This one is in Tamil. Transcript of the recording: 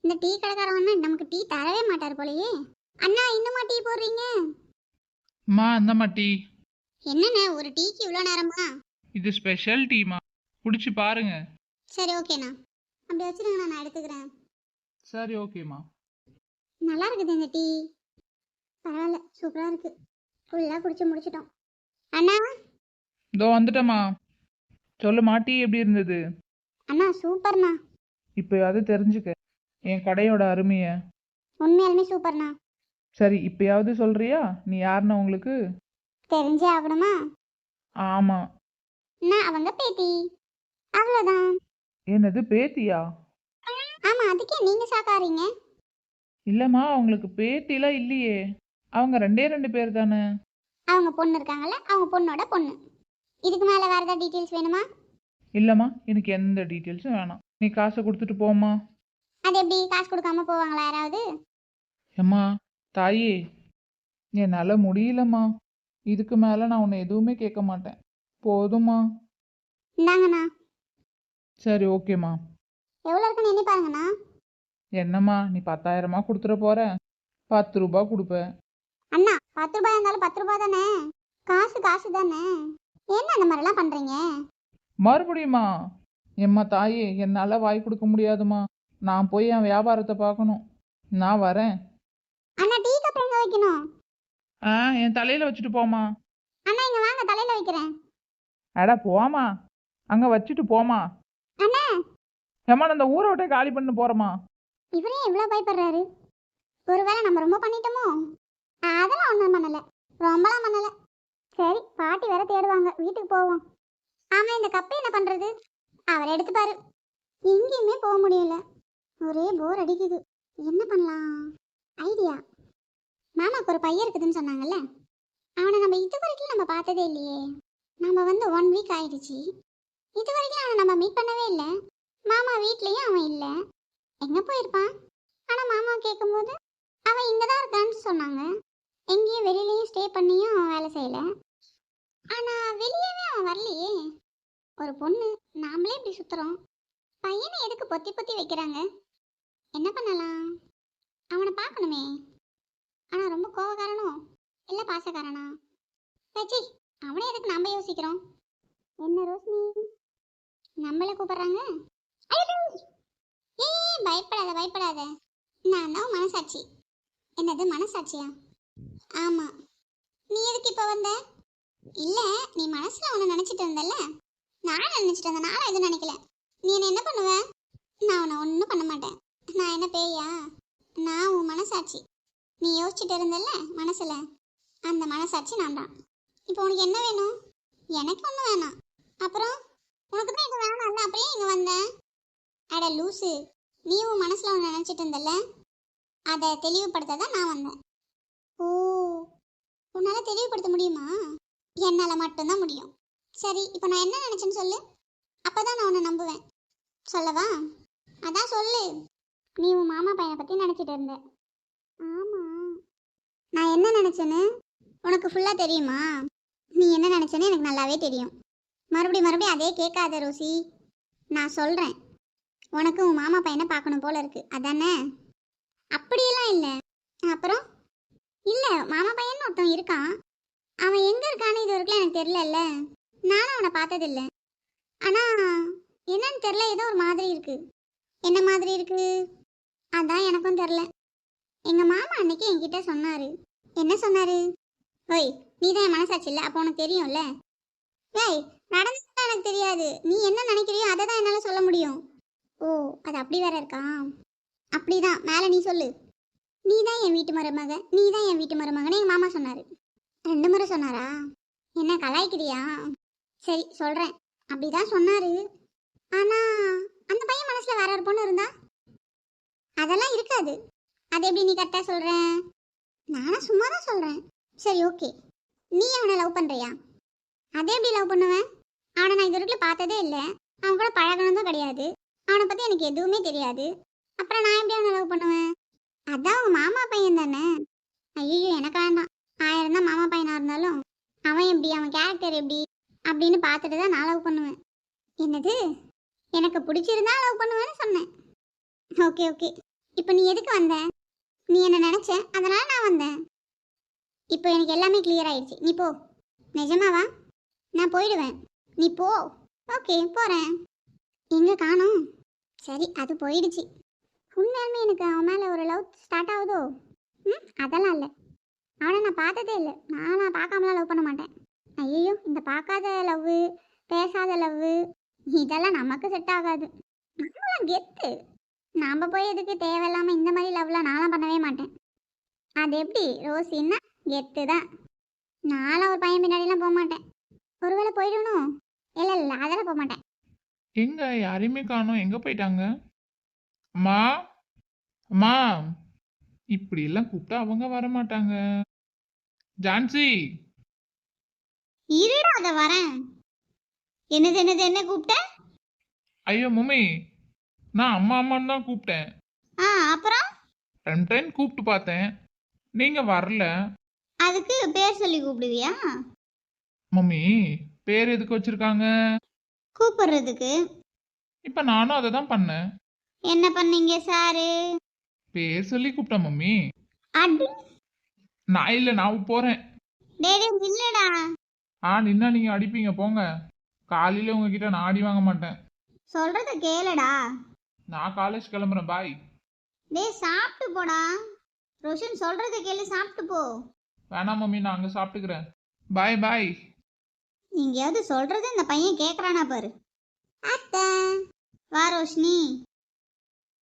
இந்த டீ கடைக்காரவன்னா நமக்கு டீ தரவே மாட்டார் போலயே. அண்ணா இன்னுமா டீ போடுறீங்க? அம்மா இந்தம்மா டீ. என்னண்ணே ஒரு டீக்கு இவ்வளோ நேரமா? இது ஸ்பெஷல் டீமா, குடிச்சு பாருங்க. சரி ஓகேண்ணா, அப்படி வச்சிருங்கண்ணா, நான் எடுத்துக்கிறேன். சரி ஓகேம்மா. நல்லா இருக்குது இந்த டீ, பரவாயில்ல, சூப்பராக இருக்கு. ஃபுல்லாக குடிச்சு முடிச்சிட்டோம். அண்ணா இதோ வந்துட்டம்மா. சொல்லுமா, டீ எப்படி இருந்தது? அண்ணா சூப்பர்ண்ணா. இப்போயாவது தெரிஞ்சுக்க என் கடையோட அருமையை. உண்மையாலுமே சூப்பர்ண்ணா. சரி, இப்பயாவது சொல்றியா நீ யாருன்னு உங்களுக்கு? தெரிஞ்சே ஆகணுமா? ஆமாம். நான் அவங்க பேத்தி, அவ்வளோதான். என்னது பேத்தியா? ஆமாம், அதுக்கே நீங்கள் சாக்காரீங்க? இல்லைம்மா, அவங்களுக்கு பேத்திலாம் இல்லையே. அவங்க ரெண்டு பேர் தானே. அவங்க பொண்ணு இருக்காங்கல்ல, அவங்க பொண்ணோட பொண்ணு. இதுக்கு மேலே வேறு ஏதாவது டீட்டெயில்ஸ் வேணுமா? இல்லைம்மா, எனக்கு எந்த டீட்டெயில்ஸும் வேணாம். நீ காசை கொடுத்துட்டு போம்மா. அது எப்படி காசு கொடுக்காம போவாங்களா யாராவது? அம்மா தாயே, என்னால் முடியலம்மா. இதுக்கு மேலே நான் உன்னை எதுவுமே கேட்க மாட்டேன். போதுமா? இந்தாங்கண்ணா. சரி ஓகேம்மா. எவ்வளோ இருக்குன்னு எண்ணி பாருங்கண்ணா. என்னம்மா நீ 10,000 கொடுத்துட போற? 10 ரூபா கொடுப்பேன். அண்ணா 10 ரூபாய் இருந்தாலும் 10 ரூபாய் தானே, காசு காசு தானே, என்ன அந்த மாதிரிலாம் பண்ணுறீங்க? மறுபடியுமா? எம்மா தாயே, என்னால் வாய் கொடுக்க முடியாதுமா. நான் போய் என் வியாபாரத்தை பார்க்கணும். நான் வரேன். அண்ணா டீ கப் எங்க வைக்கணும்? என் தலையில் வச்சுட்டு போமா. அண்ணா இங்க வாங்க, தலையில வைக்கிறேன். அட போமா, அங்கே வச்சுட்டு போமா. அண்ணா ஏம்மா நான் இந்த ஊரை விட்டே காலி பண்ணி போகிறேம்மா. இவரே இவ்வளோ பயப்படுறாரு, ஒருவேளை நம்ம ரொம்ப பண்ணிட்டோமோ? அதெல்லாம் ஒன்றும் பண்ணலை, ரொம்பலாம் பண்ணலை. சரி பாட்டி வேற தேடுவாங்க, வீட்டுக்கு போவோம். ஆமாம், இந்த கப்பை என்ன பண்ணுறது? அவர் எடுத்துப்பாரு. எங்கேயுமே போக முடியல, ஒரே போர் அடிக்குது. என்ன பண்ணலாம்? ஐடியா. மாமாக்கு ஒரு பையன் இருக்குதுன்னு சொன்னாங்கல்ல, அவனை நம்ம இது வரைக்கும் நம்ம பார்த்ததே இல்லையே. நம்ம வந்து 1 வீக் ஆயிடுச்சு, இது வரைக்கும் அவனை நம்ம மீட் பண்ணவே இல்லை. மாமா வீட்லேயும் அவன் இல்லை, எங்கே போயிருப்பான்? ஆனால் மாமா கேட்கும்போது அவன் இங்கே தான் இருக்கான்னு சொன்னாங்க. எங்கேயும் வெளியிலையும் ஸ்டே பண்ணியும் அவன் வேலை செய்யலை. ஆனால் வெளியவே அவன் வரலையே. ஒரு பொண்ணு, நாமளே இப்படி சுற்றுறோம், பையனை எதுக்கு பொத்தி பொத்தி வைக்கிறாங்க? என்ன பண்ணலாம்? அவனை பார்க்கணுமே. ஆனால் ரொம்ப கோவக்காரனோ இல்லை பாசக்காரனா? சச்சி, அவனை எதுக்கு நம்ம யோசிக்கிறோம்? என்ன ரோஷினி, நம்மள கூப்பிடுறாங்க? ஏய் பயப்படாத பயப்படாத, நான் தான் மனசாட்சி. என்னது மனசாட்சியா? ஆமா. நீ எதுக்கு இப்போ வந்த? இல்லை, நீ மனசில் ஒன்று நினச்சிட்டு இருந்தல்ல, நான் நினச்சிட்டு இருந்தேன். நானும் எதுவும் நினைக்கல. நீ என்ன பண்ணுவ? நான் உன்னை ஒன்றும் பண்ண மாட்டேன். நான் என்ன பேயா? நான் உன் மனசாட்சி. நீ யோசிச்சுட்டு இருந்தல்ல மனசில், அந்த மனசாட்சி நான் தான். இப்போ உனக்கு என்ன வேணும்? எனக்கு ஒன்றும் வேணாம். அப்புறம் உனக்கு தான் இது வேணாம், அப்படியே இங்கே வந்தேன். அட லூசு, நீ உன் மனசில் ஒன்று நினச்சிட்டு இருந்தல்ல, அதை தெளிவுபடுத்த தான் நான் வந்தேன். ஓ, உன்னால் தெளிவுபடுத்த முடியுமா? என்னால் மட்டும்தான் முடியும். சரி, இப்போ நான் என்ன நினச்சேன்னு சொல்லு, அப்போ தான் நான் உன்னை நம்புவேன். சொல்லவா? அதான் சொல்லு. நீ உன் மாமா பையனை பற்றி நினச்சிட்டு இருந்த. ஆமாம், நான் என்ன நினச்சேன்னு உனக்கு ஃபுல்லாக தெரியுமா? நீ என்ன நினச்சேன்னு எனக்கு நல்லாவே தெரியும். மறுபடியும் அதே கேட்காத ரோசி. நான் சொல்கிறேன், உனக்கு உன் மாமா பையனை பார்க்கணும் போல இருக்கு, அதானே? அப்படியெல்லாம் இல்லை. அப்புறம் இல்லை, மாமா பையன் ஒருத்தன் இருக்கான். அவன் எங்கே இருக்கான்னு இது வரைக்கும் எனக்கு தெரியல. நானும் அவனை பார்த்ததில்ல. ஆனால் என்னன்னு தெரில, ஏதோ ஒரு மாதிரி இருக்கு. என்ன மாதிரி இருக்கு? அதான் எனக்கும் தெரில. எங்கள் மாமா அன்னைக்கு என்கிட்ட சொன்னார். என்ன சொன்னார்? ஓய், நீ தான் என் மனசாட்சி இல்லை, அப்போ உனக்கு தெரியும்ல. ஏய், நடந்ததுதான் எனக்கு தெரியாது, நீ என்ன நினைக்கிறியோ அதை தான் என்னால் சொல்ல முடியும். ஓ, அது அப்படி வேற இருக்கா? அப்படிதான், மேலே நீ சொல்லு. நீ தான் என் வீட்டு மருமக, நீ தான் என் வீட்டு மருமகன்னு எங்கள் மாமா சொன்னார். 2 முறை சொன்னாரா? என்ன கலாய்க்கிறியா? சரி சொல்கிறேன், அப்படிதான் சொன்னார். ஆனால் அந்த பையன் மனசில் வேற ஒரு பொண்ணு இருந்தா? அதெல்லாம் இருக்காது. அது எப்படி நீ கரெக்டாக சொல்கிற? நானும் சும்மா தான் சொல்கிறேன். சரி ஓகே, நீ அவனை லவ் பண்ணுறியா? அதை எப்படி லவ் பண்ணுவேன்? அவனை நான் இது வரைக்கும் பார்த்ததே இல்லை, அவன் கூட பழகணும் கிடையாது, அவனை பற்றி எனக்கு எதுவுமே தெரியாது. அப்புறம் நான் எப்படி அவனை லவ் பண்ணுவேன்? அதான் உங்கள் மாமா பையன் தானே. ஐயோ, எனக்கு வேண்டாம். 1000 தான் மாமா பையனாக இருந்தாலும் அவன் எப்படி, அவன் கேரக்டர் எப்படி அப்படின்னு பார்த்துட்டு தான் நான் லவ் பண்ணுவேன். என்னது, எனக்கு பிடிச்சிருந்தா லவ் பண்ணுவேன்னு சொன்னேன். ஓகே ஓகே, இப்போ நீ எதுக்கு வந்த? நீ என்ன நினைச்ச, அதனால நான் வந்தேன். இப்போ எனக்கு எல்லாமே கிளியர் ஆயிடுச்சு. நீ போ. நிஜமாவா? நான் போயிடுவேன். நீ போ. ஓகே, போறேன். எங்க காணோம்? சரி, அது போயிடுச்சு. உண்மையாலுமே எனக்கு அவன் மேலே ஒரு லவ் ஸ்டார்ட் ஆகுதோ? அதெல்லாம் இல்லை. அவனை நான் பார்த்ததே இல்லை. நான் பார்க்காமலாம் லவ் பண்ண மாட்டேன். ஐயோ, இந்த பார்க்காத லவ், பேசாத லவ், இதெல்லாம் நமக்கு செட் ஆகாது. நம்மளாம் கெத்து. நாம் போய் எதுக்கு தேவையில்லாமல் இந்த மாதிரி லவ்லாம் நான்லாம் பண்ணவே மாட்டேன். அது எப்படி ரோசின்னா கெத்து தான். நான்லாம் ஒரு பையன் பின்னாடிலாம் போக மாட்டேன். ஒருவேளை போயிடணும். இல்லை இல்லை, அதெல்லாம் போக மாட்டேன். எங்க யாரையுமே காணோம், எங்க போயிட்டாங்க? அம்மா, அம்மா, இப்படி எல்லாம் கூப்பிட்டா அவங்க வர மாட்டாங்க. ஜான்சி, இருடா, அதை வரேன். என்னது என்னது, என்ன கூப்பிட்ட? ஐயோ மம்மி, நான் அம்மா அம்மான்னு தான் கூப்பிட்டேன். அப்புறம் 2 டைம் கூப்பிட்டு பார்த்தேன், நீங்க வரல. அதுக்கு பேர் சொல்லி கூப்பிடுவியா? மம்மி, பேர் எதுக்கு வச்சிருக்காங்க? கூப்பிடுறதுக்கு. இப்ப நானும் அதை தான் பண்ணேன். என்ன பண்ணீங்க சாரு? பேர் சொல்லி கூப்பிட்டேன் மம்மி. அடி. நான் இல்லை, நான் போறேன். டேய் இல்லடா. நின்னா நீங்க அடிப்பீங்க, போங்க. காலையில உங்ககிட்ட நான் அடி வாங்க மாட்டேன். சொல்றத கேளுடா. நான் காலேஜ் கிளம்புறேன், பாய். டேய் சாப்பிட்டு போடா. ரோஷன் சொல்றத கேளு, சாப்பிட்டு போ. வேணாம் மம்மி, நான் அங்கே சாப்பிட்டுக்கிறேன். பாய் பாய். எங்கேயாவது சொல்றது இந்த பையன் கேட்குறானா பாரு. அத்தை வா ரோஷினி.